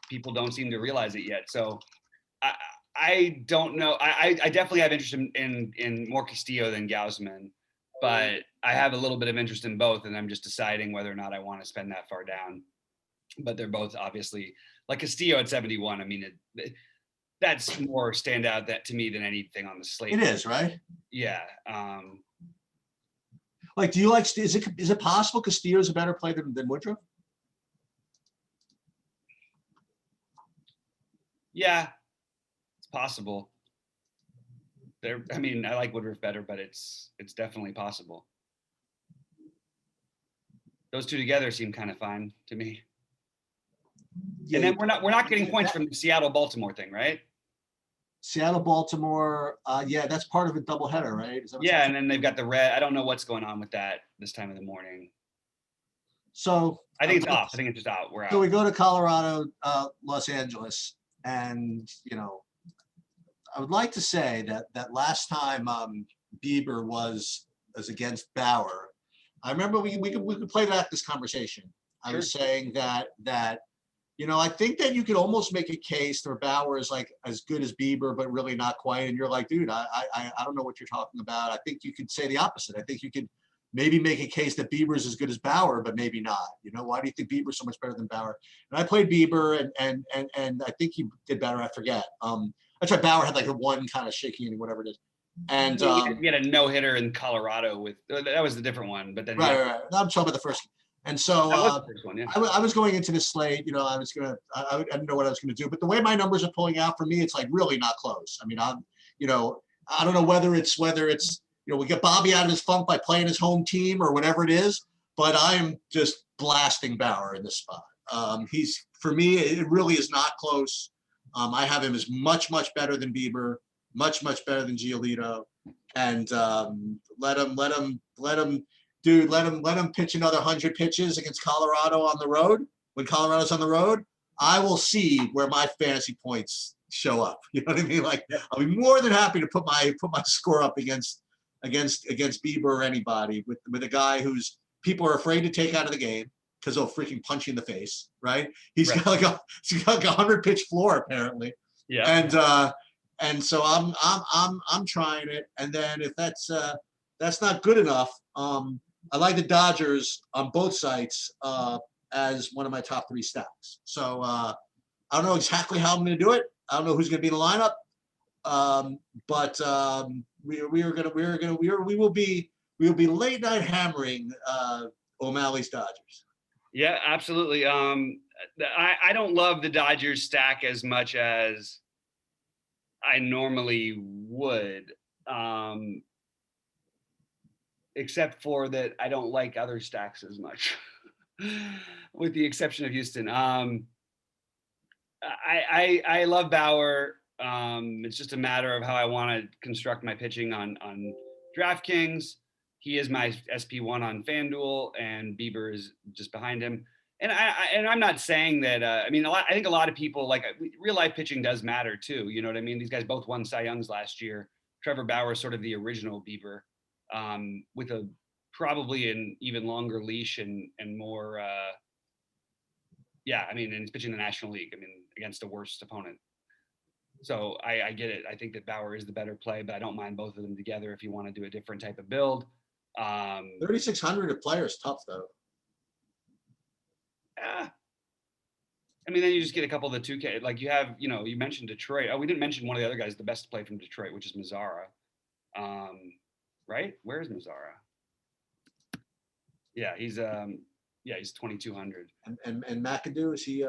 S1: people don't seem to realize it yet. So I don't know. I definitely have interest in more Castillo than Gausman, but I have a little bit of interest in both, and I'm just deciding whether or not I want to spend that far down. But they're both obviously, like Castillo at 71. I mean, that's more standout to me than anything on the slate.
S2: It is, right?
S1: Yeah.
S2: Like, do you like? Is it possible Castillo's a better play than Woodruff?
S1: Yeah, it's possible. I mean, I like Woodruff better, but it's definitely possible. Those two together seem kind of fine to me. Yeah, and then we're not getting points from the Seattle-Baltimore thing, right?
S2: Seattle-Baltimore, yeah, that's part of a doubleheader, right?
S1: Yeah, and then they've got the red. I don't know what's going on with that this time of the morning.
S2: So
S1: I think it's off. I think it's just out. We're out.
S2: So we go to Colorado, Los Angeles, and I would like to say that last time Bieber was against Bauer, I remember we could play back this conversation. I was saying that I think that you could almost make a case for Bauer is like as good as Bieber, but really not quite. And you're like, dude, I don't know what you're talking about. I think you could say the opposite. I think you could maybe make a case that Bieber is as good as Bauer, but maybe not. Why do you think Bieber's so much better than Bauer? And I played Bieber, and I think he did better. I forget. That's why Bauer had like a one kind of shaky inning, whatever it is. And
S1: he had a no hitter in Colorado that was the different one, but then
S2: right. I'm talking about the first. And so
S1: one, yeah.
S2: I was going into this slate, I didn't know what I was going to do, but the way my numbers are pulling out for me, it's like really not close. I mean, I don't know whether it's we get Bobby out of his funk by playing his home team or whatever it is, but I'm just blasting Bauer in this spot. For me, it really is not close. I have him as much better than Bieber, much better than Giolito, and let him pitch another 100 pitches against Colorado on the road. When Colorado's on the road, I will see where my fantasy points show up. You know what I mean? Like, I'll be more than happy to put my score up against Bieber or anybody with a guy who's people are afraid to take out of the game because they'll freaking punch you in the face, right? He's got like a 100 pitch floor apparently.
S1: Yeah.
S2: And so I'm trying it, and then if that's not good enough, I like the Dodgers on both sites as one of my top 3 stacks. So I don't know exactly how I'm going to do it. I don't know who's going to be in the lineup, but we will be late night hammering O'Malley's Dodgers.
S1: Yeah, absolutely. I don't love the Dodgers stack as much as I normally would. Except for that I don't like other stacks as much, with the exception of Houston. I love Bauer. It's just a matter of how I want to construct my pitching on DraftKings. He is my SP1 on FanDuel, and Bieber is just behind him. And I'm not saying that. I think a lot of people like real life pitching does matter too. You know what I mean? These guys both won Cy Youngs last year. Trevor Bauer is sort of the original Bieber. With probably an even longer leash and more, and he's pitching the National League, against the worst opponent. So I get it. I think that Bauer is the better play, but I don't mind both of them together if you want to do a different type of build.
S2: 3,600 a player is tough though.
S1: Yeah. Then you just get a couple of the 2K, like you have, you mentioned Detroit. Oh, we didn't mention one of the other guys, the best play from Detroit, which is Mazzara. Right? Where's Mazzara? Yeah, he's 2,200.
S2: And McAdoo, is he?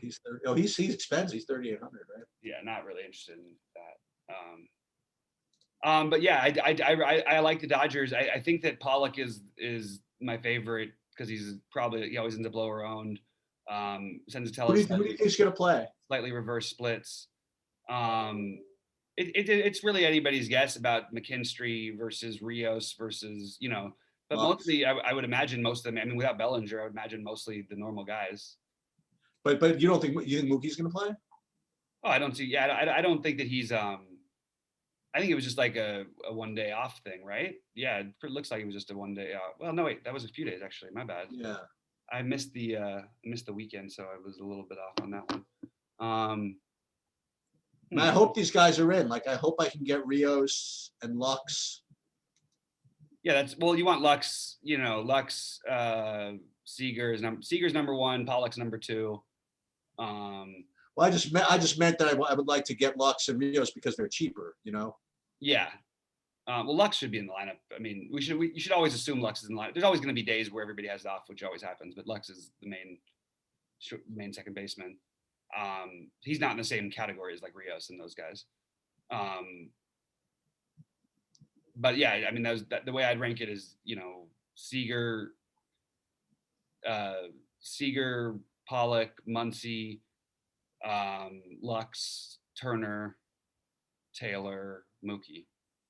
S2: He's 30. Oh, he's expensive. He's 3,800, right?
S1: Yeah, not really interested in that. But yeah, I like the Dodgers. I think that Pollock is my favorite because he always ends up lower owned. Senzatella.
S2: Who do you think he's going to play?
S1: Slightly reverse splits. It's really anybody's guess about McKinstry versus Rios versus, but mostly I would imagine most of them, without Bellinger, I would imagine mostly the normal guys.
S2: But you think Mookie's going to play?
S1: Oh, I don't see. Yeah, I don't think that he's. I think it was just like a 1 day off thing, right? Yeah, it looks like it was just a 1 day off. Well, no, wait, that was a few days actually. My bad.
S2: Yeah.
S1: I missed the weekend, so I was a little bit off on that one.
S2: I hope these guys are in. Like, I hope I can get Rios and Lux.
S1: Yeah, you want Lux. Lux. Seager's number 1. Pollock's number 2.
S2: Well, I just meant that I would like to get Lux and Rios because they're cheaper.
S1: Yeah. Well, Lux should be in the lineup. I mean, you should always assume Lux is in the lineup. There's always going to be days where everybody has off, which always happens, but Lux is the main second baseman. He's not in the same category as like Rios and those guys. But yeah, I mean, the way I'd rank it is, Seager, Pollock, Muncy, Lux, Turner, Taylor, Mookie,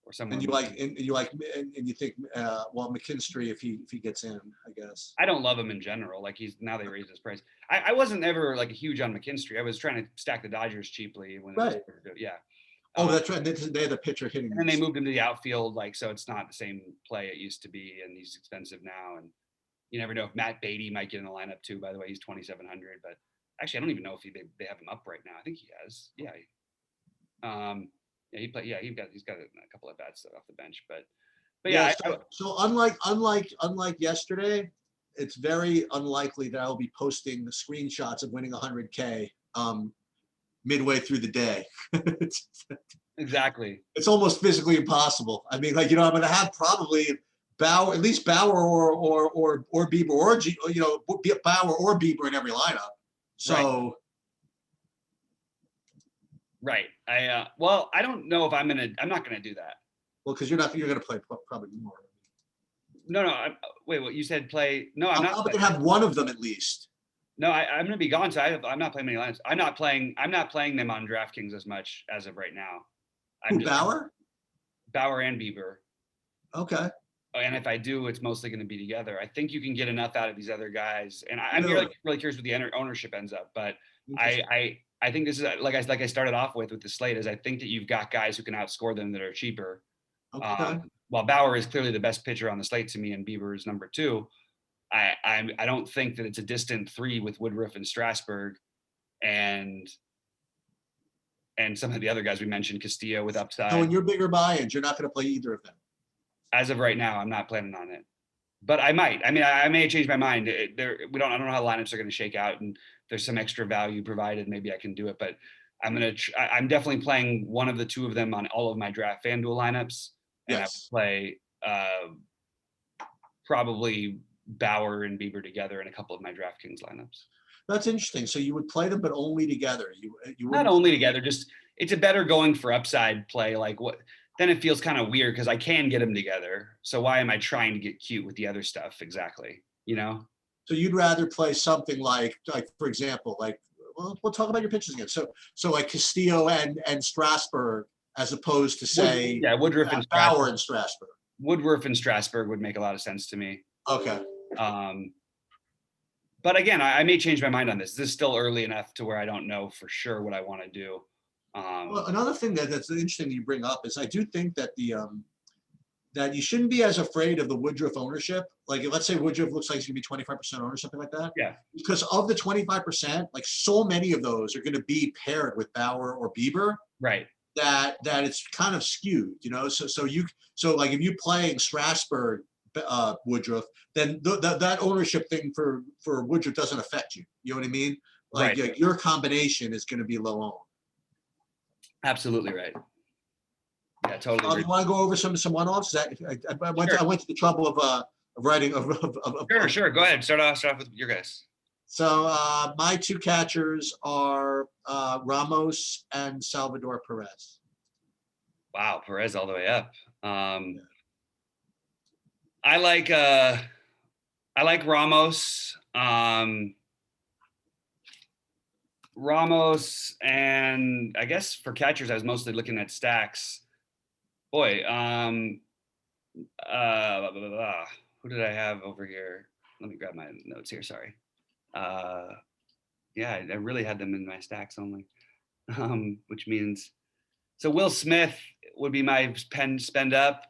S1: or someone.
S2: And you think McKinstry if he gets in, I guess.
S1: I don't love him in general. Like now they raised his price. I wasn't ever like a huge on McKinstry. I was trying to stack the Dodgers cheaply when
S2: right.
S1: It was, yeah.
S2: Oh, that's right. They had the pitcher hitting.
S1: And then they moved him to the outfield, so it's not the same play it used to be, and he's expensive now. And you never know if Matt Beatty might get in the lineup too. By the way, he's 2,700, but actually, I don't even know if they have him up right now. I think he has. Yeah. Yeah, he played. Yeah, he's got a couple of bats off the bench, but yeah.
S2: So unlike yesterday, it's very unlikely that I'll be posting the screenshots of winning 100K midway through the day.
S1: Exactly.
S2: It's almost physically impossible. I mean, I'm going to have probably Bauer or Bieber or Bauer or Bieber in every lineup. So.
S1: Right. I don't know if I'm not gonna do that.
S2: Well, because you're gonna play probably more.
S1: No. Wait, what you said? Play? No, I'm not.
S2: I'm gonna have one of them at least.
S1: No, I'm gonna be gone. So I'm not playing many lines. I'm not playing them on DraftKings as much as of right now.
S2: Bauer?
S1: Bauer and Bieber.
S2: Okay.
S1: And if I do, it's mostly going to be together. I think you can get enough out of these other guys, and I'm really curious what the ownership ends up. But I think this is like I started off with the slate is I think that you've got guys who can outscore them that are cheaper.
S2: Okay.
S1: While Bauer is clearly the best pitcher on the slate to me, and Bieber is number 2. I don't think that it's a distant 3 with Woodruff and Strasburg, and some of the other guys we mentioned, Castillo with upside.
S2: So in your bigger buy-ins, you're not going to play either of them.
S1: As of right now, I'm not planning on it, but I might. I mean, I may change my mind. I don't know how lineups are going to shake out, and there's some extra value provided. Maybe I can do it, but I'm definitely playing one of the 2 of them on all of my draft FanDuel lineups, and
S2: yes.
S1: I would play probably Bauer and Bieber together in a couple of my DraftKings lineups.
S2: That's interesting. So you would play them, but only together. You
S1: not only together. Just it's a better going for upside play. Like what? Then it feels kind of weird because I can get them together. So why am I trying to get cute with the other stuff? Exactly. So
S2: you'd rather play something like for example, we'll talk about your pitches again. So like Castillo and Strasburg, as opposed to say
S1: Woodruff and
S2: Bauer and Strasburg.
S1: Woodruff and Strasburg would make a lot of sense to me.
S2: Okay.
S1: But again, I may change my mind on this. This is still early enough to where I don't know for sure what I want to do.
S2: Well, another thing that's interesting that you bring up is I do think that that you shouldn't be as afraid of the Woodruff ownership. Like, let's say Woodruff looks like he's going to be 25% owner or something like that.
S1: Yeah.
S2: Because of the 25%, like so many of those are going to be paired with Bauer or Bieber.
S1: Right.
S2: That it's kind of skewed, So like if you playing Strasburg, Woodruff, then that ownership thing for Woodruff doesn't affect you. You know what I mean? Like your combination is going to be low owned. Absolutely right. Yeah, totally. You want to go over some one-offs? I went to the trouble of writing
S1: Sure. Go ahead. Start off with your guys.
S2: So my 2 catchers are Ramos and Salvador Perez.
S1: Wow, Perez all the way up. I like Ramos. Ramos, and I guess for catchers, I was mostly looking at stacks. Boy, who did I have over here? Let me grab my notes here. Sorry. Yeah, I really had them in my stacks only, which means so Will Smith would be my spend up,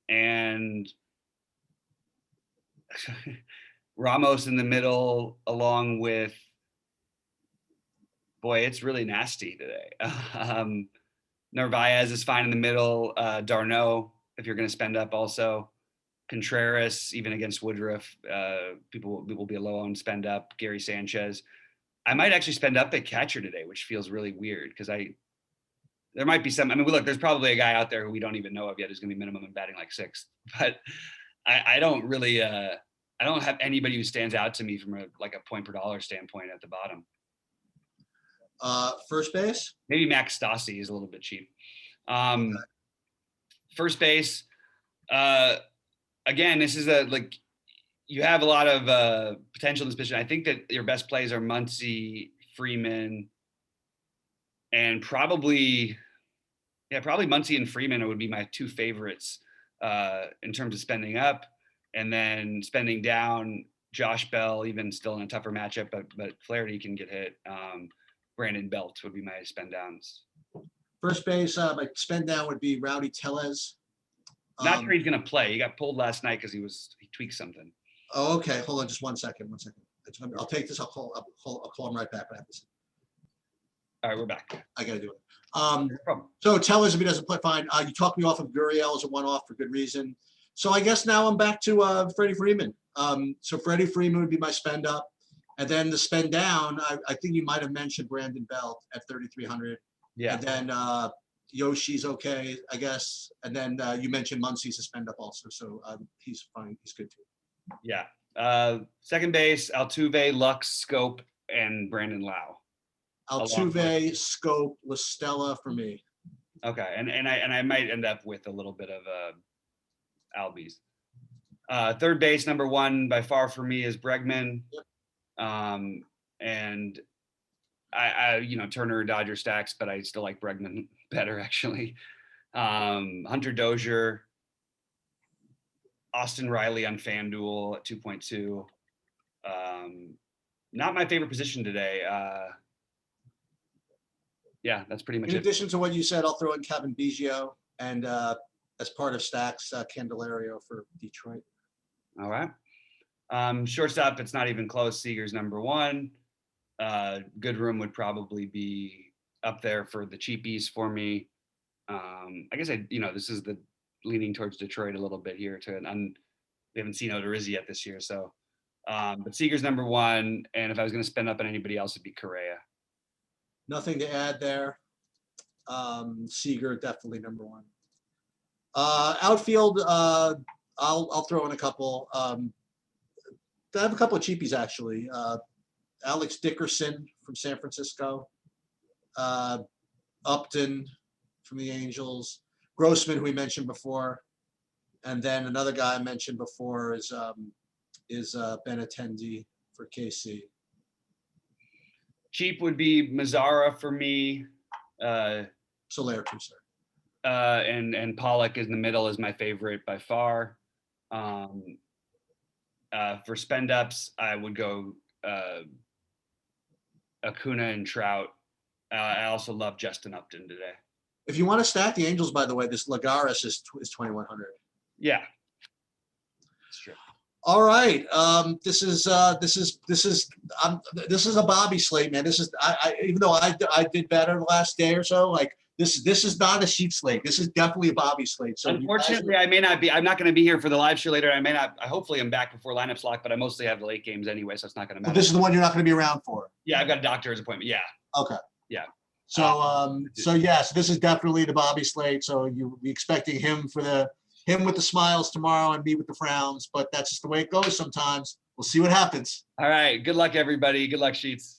S1: and Ramos in the middle, along with boy, it's really nasty today. Narvaez is fine in the middle. Darno, if you're going to spend up, also Contreras, even against Woodruff, people will be low on spend up. Gary Sanchez. I might actually spend up at catcher today, which feels really weird because there might be some. I mean, look, there's probably a guy out there who we don't even know of yet who's going to be minimum and batting like sixth, but I don't really. I don't have anybody who stands out to me from a point per dollar standpoint at the bottom.
S2: First base?
S1: Maybe Max Stassi is a little bit cheap. First base. Again, this is you have a lot of potential in this position. I think that your best plays are Muncy, Freeman, and probably Muncy and Freeman would be my two favorites in terms of spending up, and then spending down. Josh Bell, even still in a tougher matchup, but Flaherty can get hit. Brandon Belt would be my spend downs.
S2: First base, my spend down would be Rowdy Tellez.
S1: Not sure he's going to play. He got pulled last night because he tweaked something.
S2: Oh, okay. Hold on just 1 second. I'll take this. I'll call him right back.
S1: All right, we're back.
S2: I got to do it.
S1: No problem.
S2: So Tellez, if he doesn't play, fine. You talked me off of Gurriel as a one-off for good reason. So I guess now I'm back to Freddie Freeman. So Freddie Freeman would be my spend up. And then the spend down, I think you might have mentioned Brandon Belt at 3,300.
S1: Yeah.
S2: And then Yoshi's okay, I guess. And then you mentioned Muncy's to spend up also. So he's fine. He's good too.
S1: Yeah. Second base, Altuve, Lux, Scope, and Brandon Lau.
S2: Altuve, Scope, La Stella for me.
S1: Okay. And I might end up with a little bit of Albies. Third base, number one by far for me is Bregman.
S2: Yep.
S1: And I Turner Dodger stacks, but I still like Bregman better actually. Hunter Dozier, Austin Riley on FanDuel at 2.2. Not my favorite position today. Yeah, that's pretty much it.
S2: In addition to what you said, I'll throw in Kevin Biggio and as part of stacks, Candelario for Detroit.
S1: All right. Shortstop, it's not even close. Seager's number one. Goodrum would probably be up there for the cheapies for me. I guess this is the leaning towards Detroit a little bit here we haven't seen Odorizzi yet this year. So, but Seager's number one. And if I was going to spend up on anybody else, it'd be Correa.
S2: Nothing to add there. Seager, definitely number one. Outfield, I'll throw in a couple. I have a couple of cheapies actually. Alex Dickerson from San Francisco, Upton from the Angels, Grossman, who we mentioned before, and then another guy I mentioned before is Benintendi for KC.
S1: Cheap would be Mazzara for me.
S2: Soler too, sir.
S1: And Pollock in the middle is my favorite by far. For spend ups, I would go Acuna and Trout. I also love Justin Upton today.
S2: If you want to stack the Angels, by the way, this Lagares is 2,100.
S1: Yeah, that's true.
S2: All right, this is a Bobby slate, man. This is even though I did better the last day or so, like this is not a sheet slate. This is definitely a Bobby slate. So
S1: unfortunately, I may not be. I'm not going to be here for the live show later. I may not. Hopefully, I'm back before lineups lock, but I mostly have the late games anyway, so it's not going to matter.
S2: This is the one you're not going to be around for.
S1: Yeah, I've got a doctor's appointment. Yeah.
S2: Okay.
S1: Yeah.
S2: So yes, this is definitely the Bobby slate. So you'll be expecting him with the smiles tomorrow and me with the frowns, but that's just the way it goes sometimes. We'll see what happens.
S1: All right. Good luck, everybody. Good luck, Sheets.